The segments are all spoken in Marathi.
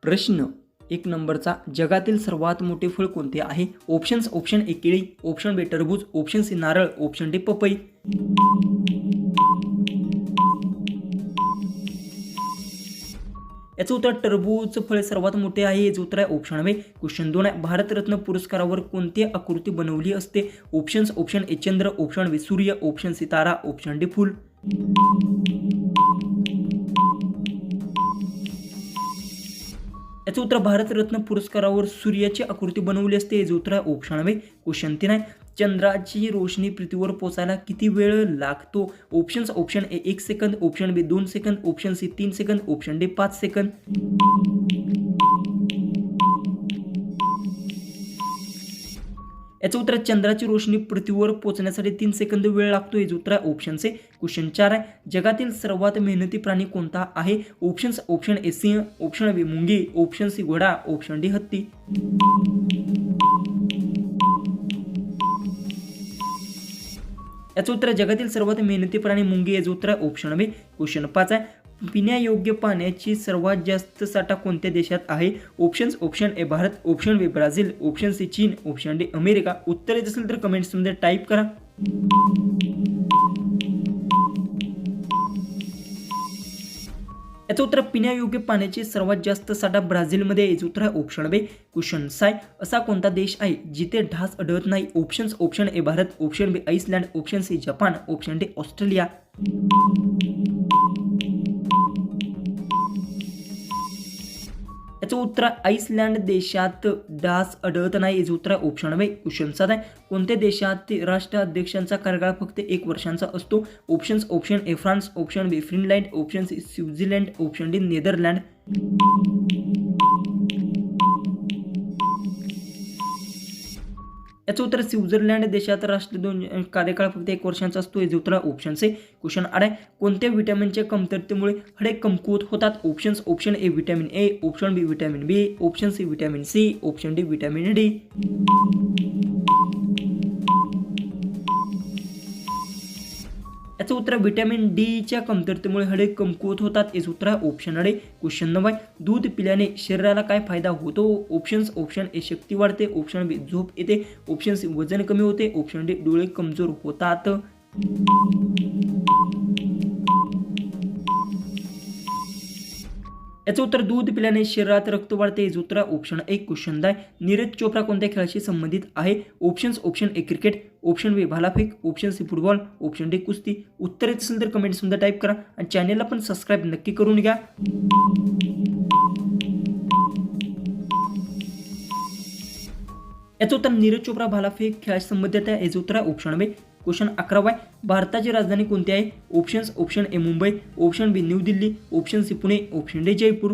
प्रश्न 1 नंबरचा, जगातील सर्वात मोठे फळ कोणते आहे? ऑप्शन ए केळी, ऑप्शन बी टरबूज, ऑप्शन सी नारळ, ऑप्शन डी पपई. याचं उत्तर टरबूज फळ सर्वात मोठे आहे. याचं उत्तर आहे ऑप्शन बी. क्वेश्चन 2 आहे, भारतरत्न पुरस्कारावर कोणती आकृती बनवली असते? ऑप्शन ए चंद्र, ऑप्शन बी सूर्य, ऑप्शन सी तारा, ऑप्शन डी फूल. याचं उत्तर भारतरत्न पुरस्कारावर सूर्याची आकृती बनवली असते. याचं उत्तर आहे ऑप्शन बी. क्वेश्चन 3 आहे, चंद्राची रोशनी पृथ्वीवर पोहोचायला किती वेळ लागतो? Option A 1 second, option B 2 second, option C 3 second, option D 5 second. याचं उत्तर, चंद्राची रोशनी पृथ्वीवर पोहोचण्यासाठी 3 सेकंद वेळ लागतो. याचं उत्तर आहे ऑप्शन सी. क्वेश्चन 4 आहे, जगातील सर्वात मेहनती प्राणी कोणता आहे? ऑप्शन ए सिंह, ऑप्शन बी मुंगी, ऑप्शन सी घोडा, ऑप्शन डी हत्ती. याचं उत्तर, जगातील सर्वात मेहनती प्राणी मुंगी. याचं उत्तर आहे ऑप्शन बी. क्वेश्चन 5 आहे, पिण्यायोग्य पाण्याची सर्वात जास्त साठा कोणत्या देशात आहे? Option A Bharat, option B Brazil, option C चीन, ऑप्शन डी अमेरिका. उत्तर येत असेल तर कमेंट्समध्ये टाईप करा. याचं उत्तर, पिण्यायोग्य पाण्याची सर्वात जास्त साठा ब्राझीलमध्ये. याचं उत्तर आहे ऑप्शन बी. क्वेश्चन 6, असा कोणता देश आहे जिथे ढास आढळत नाही? Option A Bharat, option B Iceland, option C Japan, option D Australia. याचं उत्तर, आईसलँड देशात डास आढळत नाही. याचं उत्तर ऑप्शन बी. क्वेश्चन 7 आहे, कोणत्या देशात राष्ट्राध्यक्षांचा कार्यकाळ फक्त 1 वर्षांचा असतो? Option A France, option B Finland, option C Switzerland, option D Netherland. याचं उत्तर, स्वित्झर्लंड देशात राष्ट्राध्यक्ष कार्यकाळ फक्त 1 वर्षांचा असतो. याचं उत्तर ऑप्शन सी. क्वेश्चन 8 आहे, कोणत्या विटॅमिनच्या कमतरतेमुळे हाडे कमकुवत होतात? Option A vitamin A, option B vitamin B, option C vitamin C, option D vitamin D. याचं उत्तर, विटॅमिन डीच्या कमतरतेमुळे हाडे कमकुवत होतात. याचं उत्तर ऑप्शन डी. क्वेश्चन 9 आहे, दूध पिल्याने शरीराला काय फायदा होतो? ऑप्शन ए शक्ती वाढते, ऑप्शन बी झोप येते, ऑप्शन सी वजन कमी होते, ऑप्शन डी डोळे कमजोर होतात. याचं उत्तर, दूध पिल्याने शरीरात रक्त वाढते. याचं उत्तर option A. Question 10, Neeraj Chopra कोणत्या खेळाशी संबंधित आहे? Option A cricket, option B भालाफेक, option C football, option D कुस्ती. उत्तर येत असेल तर कमेंट्समध्ये टाईप करा आणि चॅनलला पण सबस्क्राईब नक्की करून घ्या. याचं उत्तर, नीरज चोप्रा भालाफेक खेळाशी संबंधित आहे. याचं उत्तर ऑप्शन बी. क्वेश्चन 11 आहे, भारताची राजधानी कोणती आहे? Option A Mumbai, option B New Delhi, option C Pune, option D Jaipur.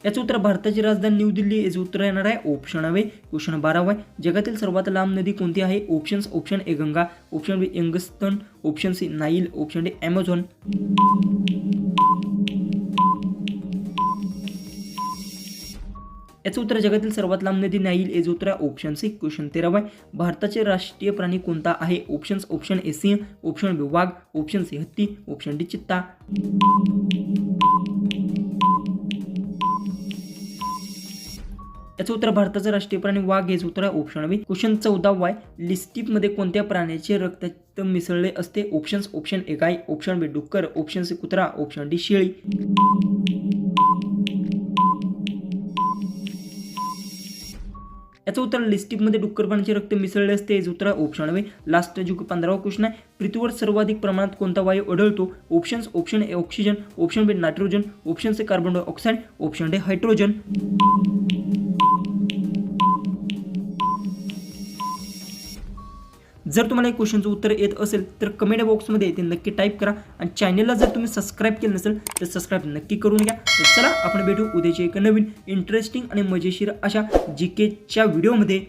याचं उत्तर, भारताची राजधानी न्यू दिल्ली. याचं उत्तर येणार आहे ऑप्शन बी. क्वेश्चन 12 आहे, जगातील सर्वात लांब नदी कोणती आहे? Option A Ganga, option B Yangtze, option C Nile, option D Amazon. याचं उत्तर, जगातील सर्वात लांब नदी नाईल. याचं उत्तर ऑप्शन सी. क्वेश्चन 13 आहे, भारताचे राष्ट्रीय प्राणी कोणता आहे? ऑप्शन ए सिंह, ऑप्शन बी वाघ, ऑप्शन सी हत्ती, ऑप्शन डी चित्ता. याचं उत्तर, भारताचा राष्ट्रीय प्राणी वाघ. याचं उत्तर ऑप्शन बी. क्वेश्चन 14 आहे, लिस्टिपमध्ये कोणत्या प्राण्याचे रक्त मिसळले असते? ऑप्शन ए गाय, ऑप्शन बी डुक्कर, ऑप्शन सी कुत्रा, ऑप्शन डी शेळी. याचं उत्तर, लिस्टिपमध्ये डुक्कर प्राण्याचे रक्त मिसळले असते. याचं उत्तर ऑप्शन बी. लास्ट जो 15वा क्वेश्चन आहे, पृथ्वीवर सर्वाधिक प्रमाणात कोणता वायू आढळतो? Option A oxygen, option B nitrogen, option C carbon dioxide, option D hydrogen. जर तुम्हाला या क्वेश्चनचं उत्तर येत असेल तर कमेंट बॉक्समध्ये ते नक्की टाईप करा आणि चॅनलला जर तुम्ही सबस्क्राईब केलं नसेल तर सबस्क्राईब नक्की करून घ्या. तर चला आपण भेटू उद्याच्या एका नवीन इंटरेस्टिंग आणि मजेशीर अशा जीकेच्या व्हिडिओमध्ये.